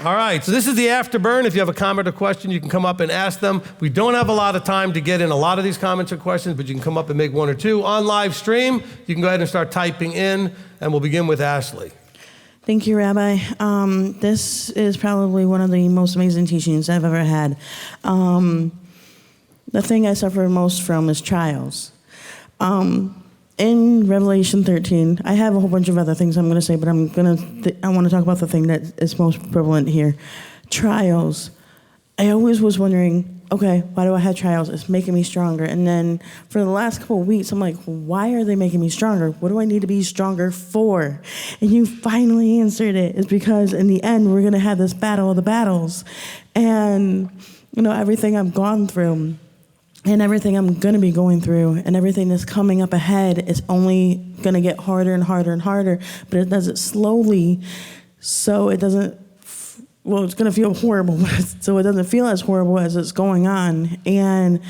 All right, so this is the Afterburn. If you have a comment or question, you can come up and ask them. We don't have a lot of time to get in a lot of these comments or questions, but you can come up and make one or two. On live stream, you can go ahead and start typing in, and we'll begin with Ashley. Thank you, Rabbi. This is probably one of the most amazing teachings I've ever had. The thing I suffer most from is trials. In Revelation 13, I have a whole bunch of other things I'm going to say, but I want to talk about the thing that is most prevalent here. Trials. I always was wondering, okay, why do I have trials? It's making me stronger. And then for the last couple of weeks, I'm like, why are they making me stronger? What do I need to be stronger for? And you finally answered it. It's because in the end, we're going to have this battle of the battles. And, everything I've gone through, and everything I'm going to be going through, and everything that's coming up ahead is only going to get harder and harder and harder, but it does it slowly, so it doesn't, it's going to feel horrible, so it doesn't feel as horrible as it's going on. And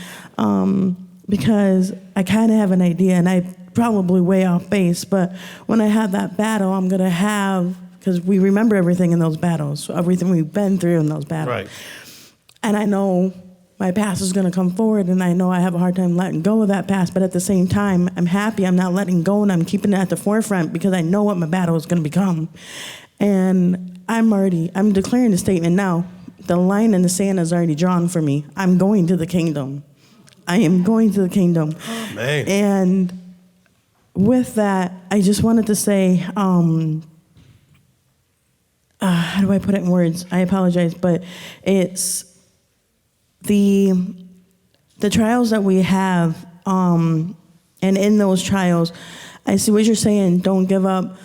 because I kind of have an idea, and I probably way off base, but when I have that battle, I'm going to have, because we remember everything in those battles, so everything we've been through in those battles. Right. And I know my past is going to come forward, and I know I have a hard time letting go of that past, but at the same time, I'm happy I'm not letting go, and I'm keeping it at the forefront because I know what my battle is going to become. And I'm declaring the statement now. The line in the sand is already drawn for me. I'm going to the kingdom. I am going to the kingdom. Amen. And with that, I just wanted to say, how do I put it in words? I apologize, but it's the trials that we have, and in those trials, I see what you're saying. Don't give up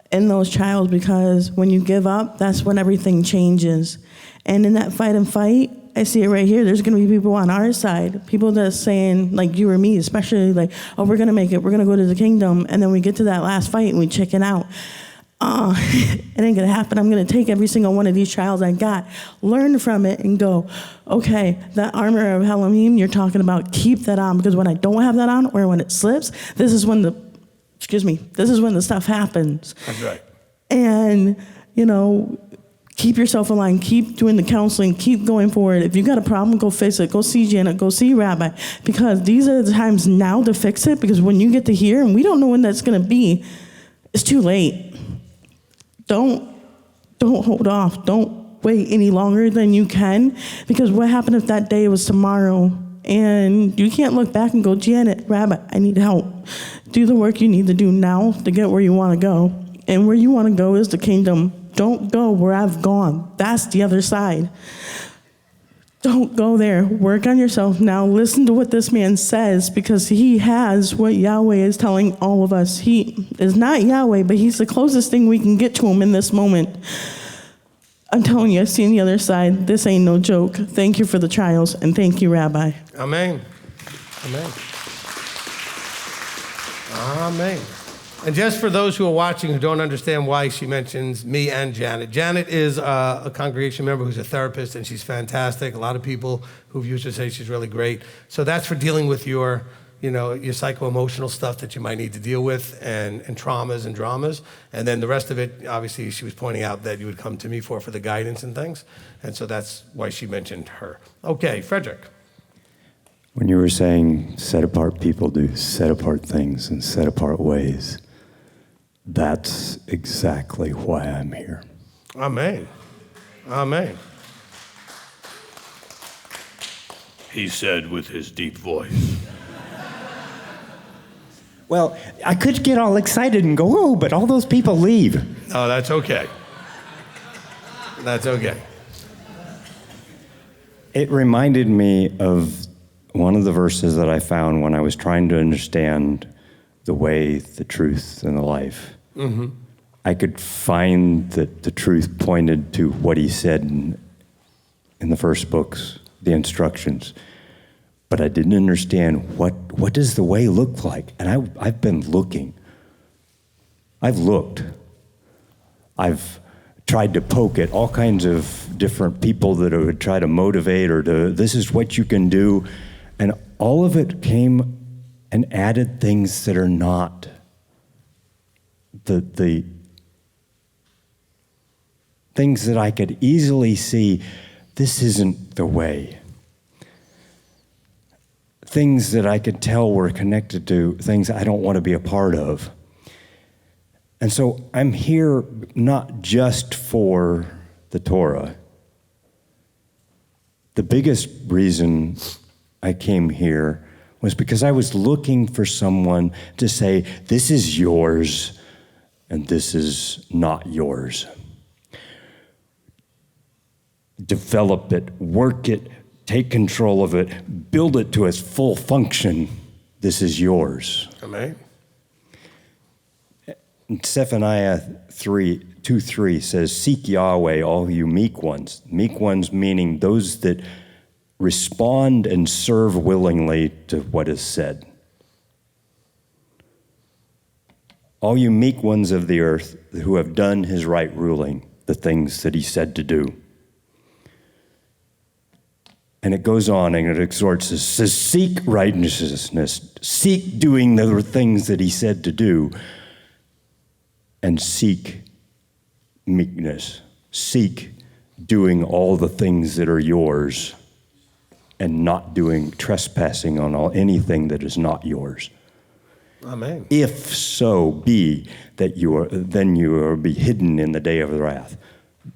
in those trials, because when you give up, that's when everything changes. And in that fight and fight, I see it right here. There's going to be people on our side, people that's saying, like you or me, especially, like, oh, we're going to make it. We're going to go to the kingdom. And then we get to that last fight and we chicken out. It ain't going to happen. I'm going to take every single one of these trials I got, learn from it, and go, okay, that armor of Elohim you're talking about, keep that on, because when I don't have that on, or when it slips, this is when the stuff happens. That's right. And, keep yourself in line, keep doing the counseling, keep going forward. If you got a problem, go fix it. Go see Janet, go see Rabbi, because these are the times now to fix it, because when you get to here, and we don't know when that's going to be, it's too late. Don't hold off. Don't wait any longer than you can, because what happened if that day was tomorrow and you can't look back and go, Janet, Rabbi, I need help. Do the work you need to do now to get where you want to go. And where you want to go is the kingdom. Don't go where I've gone. That's the other side. Don't go there. Work on yourself now. Listen to what this man says, because he has what Yahweh is telling all of us. He is not Yahweh, but he's the closest thing we can get to him in this moment. I'm telling you, I've seen the other side. This ain't no joke. Thank you for the trials, and thank you, Rabbi. Amen. Amen. Amen. And just for those who are watching who don't understand why she mentions me and Janet, Janet is a congregation member who's a therapist, and she's fantastic. A lot of people who've used her say she's really great. So that's for dealing with your psycho-emotional stuff that you might need to deal with, and traumas and dramas. And then the rest of it, obviously, she was pointing out that you would come to me for the guidance and things. And so that's why she mentioned her. Okay, Frederick. When you were saying set-apart people do set-apart things in set-apart ways, that's exactly why I'm here. Amen. Amen. He said with his deep voice. Well, I could get all excited and go, oh, but all those people leave. Oh, that's okay. That's okay. It reminded me of one of the verses that I found when I was trying to understand the way, the truth, and the life. Mm-hmm. I could find that the truth pointed to what he said in the first books, the instructions. But I didn't understand what does the way look like? And I've been looking. I've looked. I've tried to poke at all kinds of different people that would try to motivate or this is what you can do. And all of it came and added things that are not the things that I could easily see, this isn't the way. Things that I could tell were connected to things I don't want to be a part of. And so I'm here not just for the Torah. The biggest reason I came here was because I was looking for someone to say, this is yours and this is not yours. Develop it, work it, take control of it, build it to its full function. This is yours. Amen. Zephaniah 2:3 says, seek Yahweh, all you meek ones. Meek ones meaning those that respond and serve willingly to what is said. All you meek ones of the earth who have done his right ruling, the things that he said to do. And it goes on and it exhorts us, says, seek righteousness, seek doing the things that he said to do, and seek meekness. Seek doing all the things that are yours and not doing trespassing on anything that is not yours. Amen. If so be that then you will be hidden in the day of the wrath.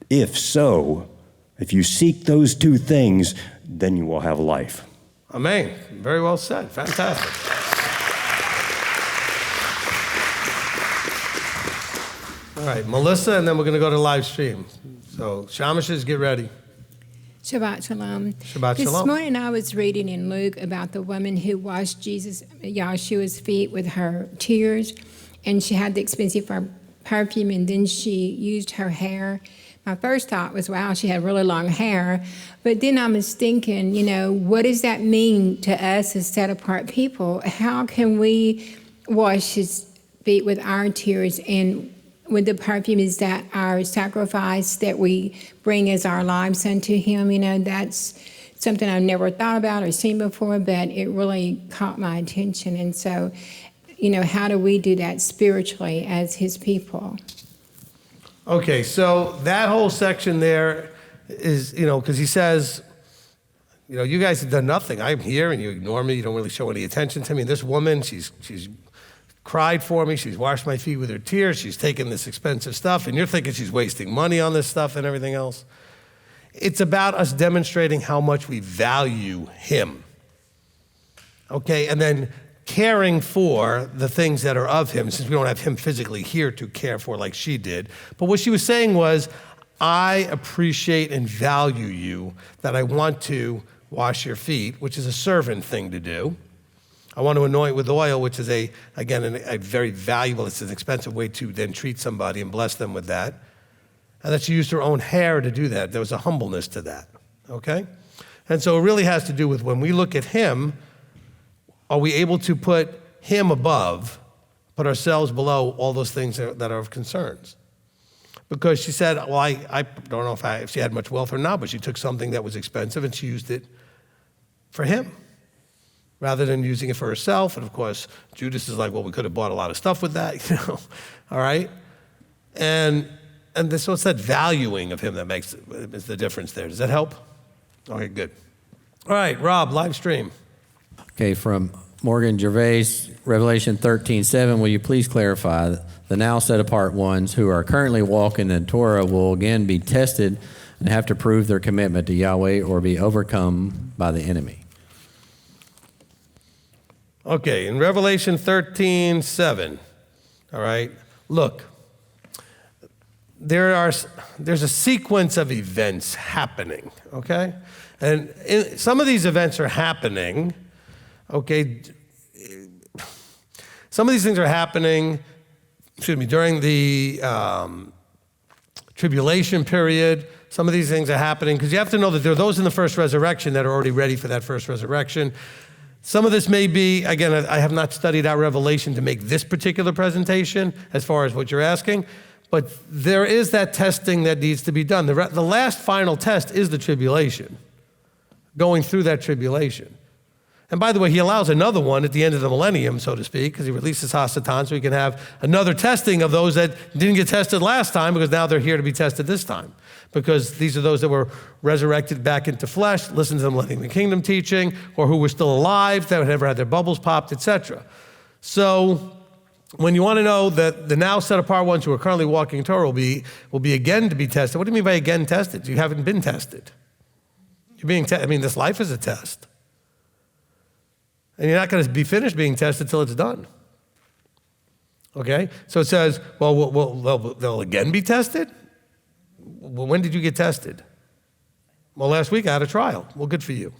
If so, if you seek those two things, then you will have life. Amen. Very well said. Fantastic. All right, Melissa, and then we're going to go to live stream. So, Shamishes, get ready. Shabbat Shalom. Shabbat This Shalom. morning I was reading in Luke about the woman who washed Yahshua's feet with her tears, and she had the expensive perfume, and then she used her hair. My first thought was, wow, she had really long hair. But then I was thinking, what does that mean to us as set-apart people? How can we wash his feet with our tears and with the perfume? Is that our sacrifice that we bring as our lives unto him? That's something I've never thought about or seen before, but it really caught my attention. And so, how do we do that spiritually as his people? Okay, so that whole section there is, because he says, you guys have done nothing. I'm here and you ignore me. You don't really show any attention to me. And this woman, she's cried for me. She's washed my feet with her tears. She's taken this expensive stuff. And you're thinking she's wasting money on this stuff and everything else. It's about us demonstrating how much we value him. Okay, and then caring for the things that are of him, since we don't have him physically here to care for like she did. But what she was saying was, I appreciate and value you, that I want to wash your feet, which is a servant thing to do. I want to anoint with oil, which is a very valuable, it's an expensive way to then treat somebody and bless them with that. And that she used her own hair to do that. There was a humbleness to that, okay? And so it really has to do with when we look at him, are we able to put him above, put ourselves below all those things that are of concerns? Because she said, well, I don't know if she had much wealth or not, but she took something that was expensive and she used it for him rather than using it for herself. And of course, Judas is like, well, we could have bought a lot of stuff with that, all right? And so it's that valuing of him that makes is the difference there. Does that help? Okay, good. All right, Rob, live stream. Okay, from Morgan Gervais, Revelation 13:7, will you please clarify, the now set-apart ones who are currently walking in Torah will again be tested and have to prove their commitment to Yahweh or be overcome by the enemy? Okay, in Revelation 13:7, all right, look, there's a sequence of events happening, okay? And some of these events are happening, okay? Some of these things are happening, during the tribulation period. Some of these things are happening, because you have to know that there are those in the first resurrection that are already ready for that first resurrection. Some of this may be, again, I have not studied out Revelation to make this particular presentation as far as what you're asking, but there is that testing that needs to be done. The last final test is the tribulation, going through that tribulation. And by the way, he allows another one at the end of the millennium, so to speak, because he releases Hasatan, so he can have another testing of those that didn't get tested last time, because now they're here to be tested this time. Because these are those that were resurrected back into flesh, listened to the Millennium Kingdom teaching, or who were still alive, that never had their bubbles popped, etc. So when you want to know that the now set apart ones who are currently walking in Torah will be again to be tested. What do you mean by again tested? You haven't been tested. You're being this life is a test. And you're not going to be finished being tested until it's done. Okay? So it says, well, they'll again be tested? Well, when did you get tested? Well, last week I had a trial. Well, good for you.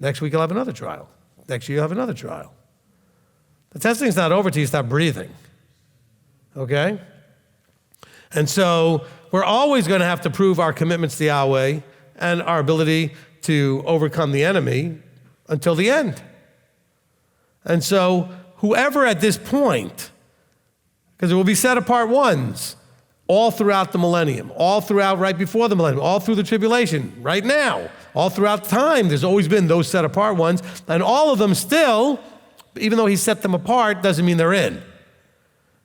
Next week I'll have another trial. Next year you'll have another trial. The testing's not over till you stop breathing. Okay? And so we're always going to have to prove our commitments to Yahweh and our ability to overcome the enemy until the end. And so whoever at this point, because there will be set apart ones all throughout the millennium, all throughout right before the millennium, all through the tribulation, right now, all throughout time, there's always been those set apart ones, and all of them still, even though he set them apart, doesn't mean they're in.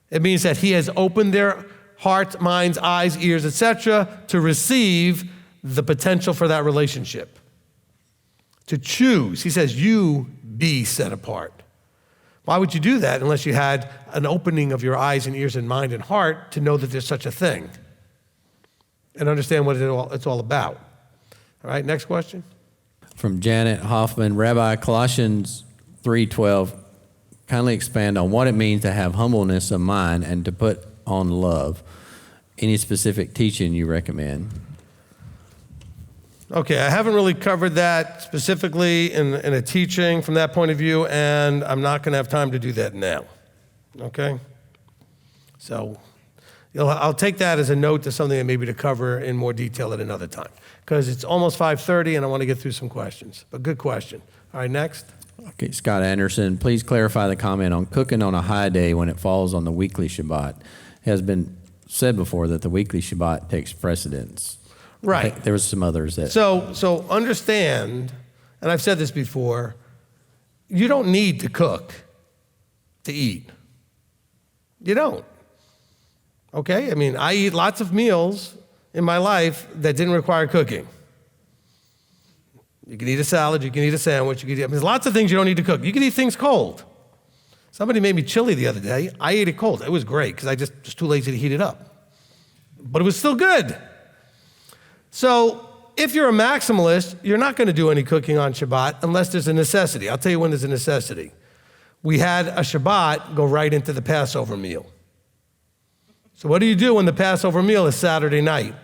It means that he has opened their hearts, minds, eyes, ears, etc., to receive the potential for that relationship. To choose. He says, you be set apart. Why would you do that unless you had an opening of your eyes and ears and mind and heart to know that there's such a thing and understand what it's all about? All right, next question. From Janet Hoffman, Rabbi, Colossians 3:12, kindly expand on what it means to have humbleness of mind and to put on love. Any specific teaching you recommend? Okay, I haven't really covered that specifically in a teaching from that point of view, and I'm not going to have time to do that now. Okay? So I'll take that as a note to something that maybe to cover in more detail at another time, because it's almost 5:30 and I want to get through some questions. But good question. All right, next. Okay, Scott Anderson, please clarify the comment on cooking on a high day when it falls on the weekly Shabbat. It has been said before that the weekly Shabbat takes precedence. Right. There was some others that. So understand, and I've said this before, you don't need to cook to eat. You don't. Okay? I mean, I eat lots of meals in my life that didn't require cooking. You can eat a salad, you can eat a sandwich, there's lots of things you don't need to cook. You can eat things cold. Somebody made me chili the other day. I ate it cold. It was great because I just was too lazy to heat it up. But it was still good. So if you're a maximalist, you're not going to do any cooking on Shabbat unless there's a necessity. I'll tell you when there's a necessity. We had a Shabbat go right into the Passover meal. So what do you do when the Passover meal is Saturday night?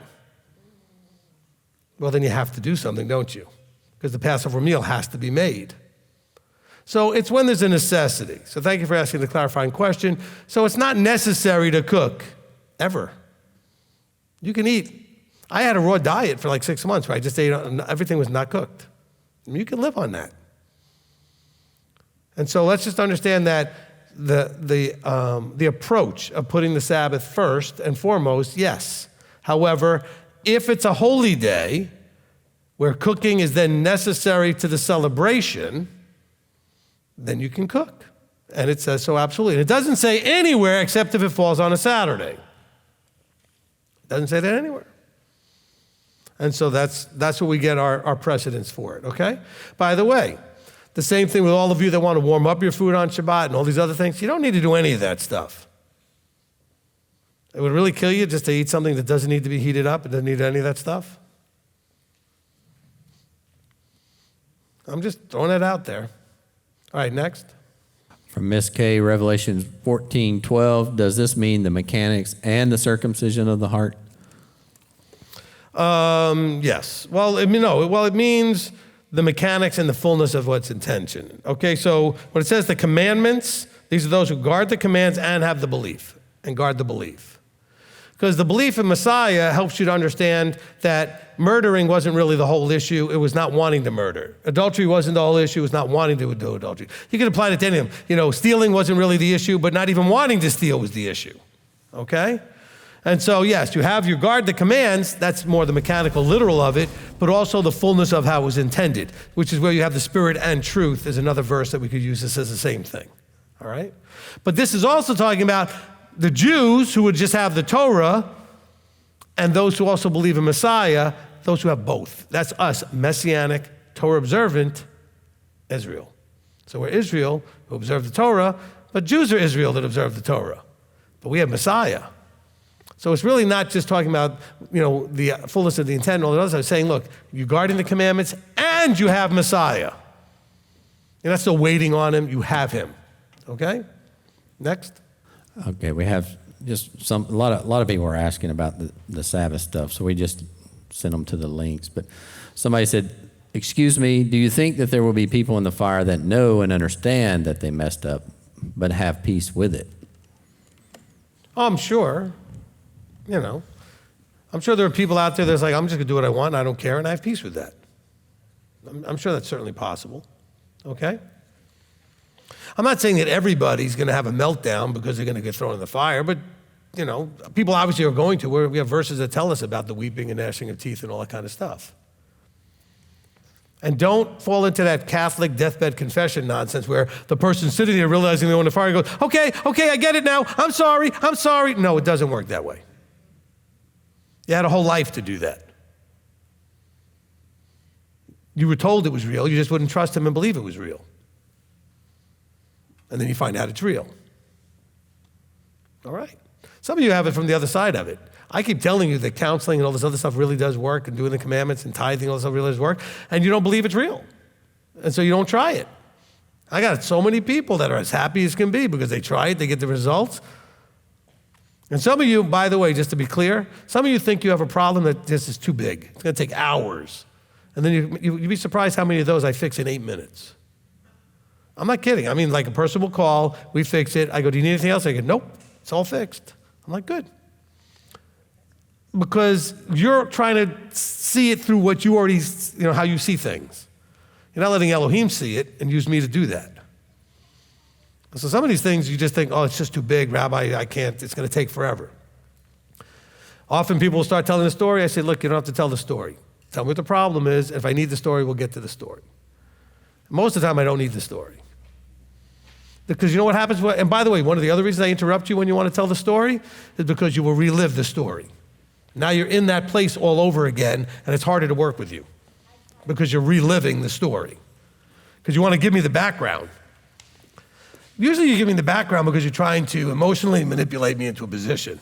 Well, then you have to do something, don't you? Because the Passover meal has to be made. So it's when there's a necessity. So thank you for asking the clarifying question. So it's not necessary to cook, ever. You can eat. I had a raw diet for like 6 months where I just ate, everything was not cooked. You can live on that. And so let's just understand that the approach of putting the Sabbath first and foremost, yes. However, if it's a holy day where cooking is then necessary to the celebration, then you can cook. And it says so absolutely. And it doesn't say anywhere except if it falls on a Saturday. It doesn't say that anywhere. And so that's what we get our precedence for it, okay? By the way, the same thing with all of you that want to warm up your food on Shabbat and all these other things. You don't need to do any of that stuff. It would really kill you just to eat something that doesn't need to be heated up. It doesn't need any of that stuff. I'm just throwing it out there. All right, next. From Miss K, Revelation 14:12, does this mean the mechanics and the circumcision of the heart? Yes. Well, it means the mechanics and the fullness of what's intention. Okay, so when it says the commandments, these are those who guard the commands and have the belief, and guard the belief. Because the belief in Messiah helps you to understand that murdering wasn't really the whole issue. It was not wanting to murder. Adultery wasn't the whole issue. It was not wanting to do adultery. You can apply it to anything. Stealing wasn't really the issue, but not even wanting to steal was the issue. Okay? And so, yes, you have your guard the commands, that's more the mechanical, literal of it, but also the fullness of how it was intended, which is where you have the spirit and truth is another verse that we could use that says the same thing, all right? But this is also talking about the Jews who would just have the Torah and those who also believe in Messiah, those who have both. That's us, Messianic, Torah observant, Israel. So we're Israel who observe the Torah, but Jews are Israel that observe the Torah. But we have Messiah. So it's really not just talking about, the fullness of the intent and all that other stuff. It's saying, look, you're guarding the commandments and you have Messiah. You're not still waiting on him, you have him. Okay? Next. Okay, we have just a lot of people are asking about the Sabbath stuff, so we just sent them to the links. But somebody said, excuse me, do you think that there will be people in the fire that know and understand that they messed up, but have peace with it? Oh, I'm sure. I'm sure there are people out there that's like, I'm just going to do what I want, and I don't care, and I have peace with that. I'm sure that's certainly possible, okay? I'm not saying that everybody's going to have a meltdown because they're going to get thrown in the fire, but, people obviously are going to. We have verses that tell us about the weeping and gnashing of teeth and all that kind of stuff. And don't fall into that Catholic deathbed confession nonsense where the person's sitting there realizing they're in the fire and goes, okay, I get it now. I'm sorry. No, it doesn't work that way. You had a whole life to do that. You were told it was real. You just wouldn't trust him and believe it was real. And then you find out it's real. All right. Some of you have it from the other side of it. I keep telling you that counseling and all this other stuff really does work, and doing the commandments and tithing, all this stuff really does work, and you don't believe it's real. And so you don't try it. I got so many people that are as happy as can be because they try it, they get the results. And some of you, by the way, just to be clear, some of you think you have a problem that this is too big. It's going to take hours. And then you'd be surprised how many of those I fix in 8 minutes. I'm not kidding. I mean, like a person will call, we fix it. I go, do you need anything else? I go, nope, it's all fixed. I'm like, good. Because you're trying to see it through what you already, how you see things. You're not letting Elohim see it and use me to do that. So some of these things you just think, oh, it's just too big, Rabbi, I can't, it's going to take forever. Often people will start telling the story. I say, look, you don't have to tell the story. Tell me what the problem is. If I need the story, we'll get to the story. Most of the time, I don't need the story. Because you know what happens? And by the way, one of the other reasons I interrupt you when you want to tell the story is because you will relive the story. Now you're in that place all over again, and it's harder to work with you because you're reliving the story. Because you want to give me the background. Usually you give me the background because you're trying to emotionally manipulate me into a position.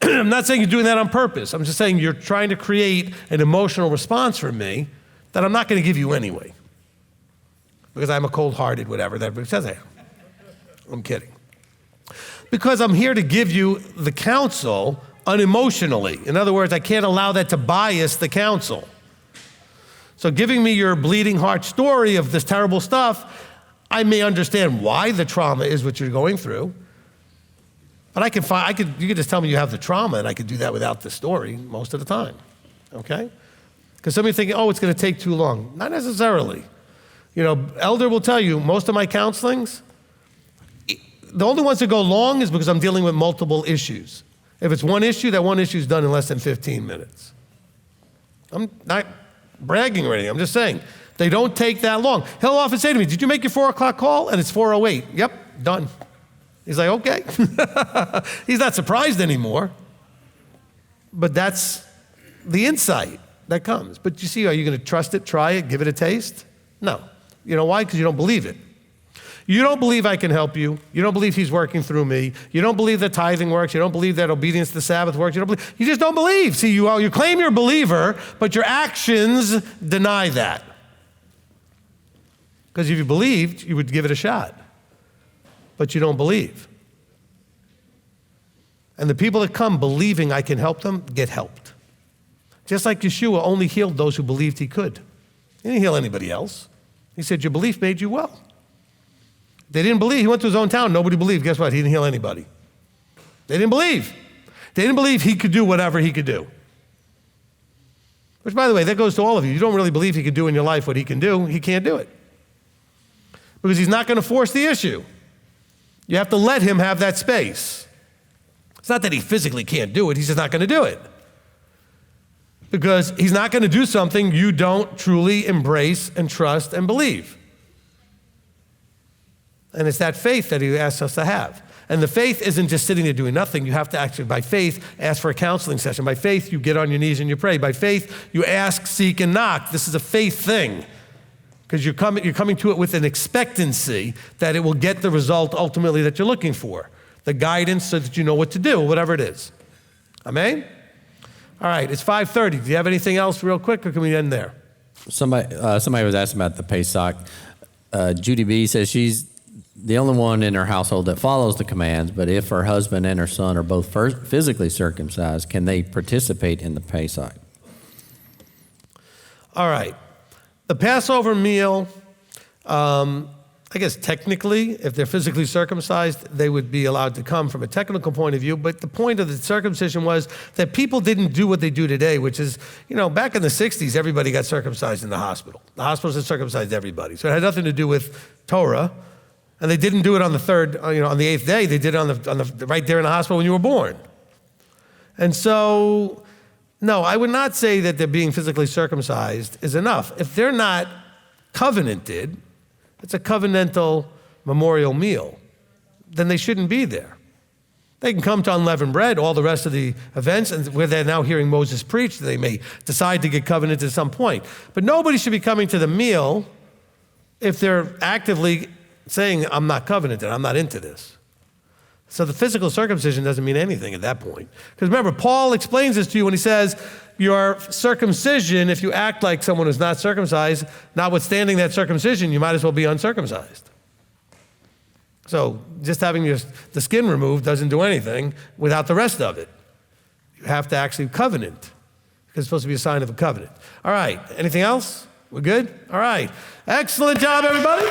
I'm not saying you're doing that on purpose. I'm just saying you're trying to create an emotional response from me that I'm not going to give you anyway. Because I'm a cold-hearted whatever that everybody says I am. I'm kidding. Because I'm here to give you the counsel unemotionally. In other words, I can't allow that to bias the counsel. So giving me your bleeding heart story of this terrible stuff, I may understand why the trauma is what you're going through. But you could just tell me you have the trauma, and I could do that without the story most of the time, okay? Because some of you thinking, oh, it's going to take too long. Not necessarily. Elder will tell you, most of my counselings, the only ones that go long is because I'm dealing with multiple issues. If it's one issue, that one issue is done in less than 15 minutes. I'm not bragging or anything. I'm just saying, they don't take that long. He'll often say to me, did you make your 4 o'clock call? And it's 4:08. Yep, done. He's like, okay. He's not surprised anymore. But that's the insight that comes. But you see, are you going to trust it, try it, give it a taste? No. You know why? Because you don't believe it. You don't believe I can help you. You don't believe he's working through me. You don't believe that tithing works. You don't believe that obedience to the Sabbath works. You just don't believe. See, you claim you're a believer, but your actions deny that. Because if you believed, you would give it a shot. But you don't believe. And the people that come believing I can help them get helped. Just like Yeshua only healed those who believed he could. He didn't heal anybody else. He said, your belief made you well. They didn't believe. He went to his own town. Nobody believed. Guess what? He didn't heal anybody. They didn't believe. They didn't believe he could do whatever he could do. Which, by the way, that goes to all of you. You don't really believe he can do in your life what he can do. He can't do it. Because he's not going to force the issue. You have to let him have that space. It's not that he physically can't do it, he's just not going to do it. Because he's not going to do something you don't truly embrace and trust and believe. And it's that faith that he asks us to have. And the faith isn't just sitting there doing nothing. You have to actually, by faith, ask for a counseling session. By faith, you get on your knees and you pray. By faith, you ask, seek, and knock. This is a faith thing. Because you're coming to it with an expectancy that it will get the result ultimately that you're looking for. The guidance so that you know what to do, whatever it is. Amen? All right, it's 5:30. Do you have anything else real quick, or can we end there? Somebody was asking about the Pesach. Judy B says she's the only one in her household that follows the commands, but if her husband and her son are both physically circumcised, can they participate in the Pesach? All right. The Passover meal, I guess technically, if they're physically circumcised, they would be allowed to come from a technical point of view, but the point of the circumcision was that people didn't do what they do today, which is, back in the 60s, everybody got circumcised in the hospital. The hospitals had circumcised everybody. So it had nothing to do with Torah. And they didn't do it on the on the 8th day. They did it on the right there in the hospital when you were born. And so, no, I would not say that they're being physically circumcised is enough. If they're not covenanted, it's a covenantal memorial meal, then they shouldn't be there. They can come to unleavened bread, all the rest of the events, and where they're now hearing Moses preach, they may decide to get covenanted at some point. But nobody should be coming to the meal if they're actively saying, I'm not covenanted, I'm not into this. So the physical circumcision doesn't mean anything at that point. Because remember, Paul explains this to you when he says, your circumcision, if you act like someone who's not circumcised, notwithstanding that circumcision, you might as well be uncircumcised. So just having the skin removed doesn't do anything without the rest of it. You have to actually covenant, because it's supposed to be a sign of a covenant. All right, anything else? We're good? All right. Excellent job, everybody.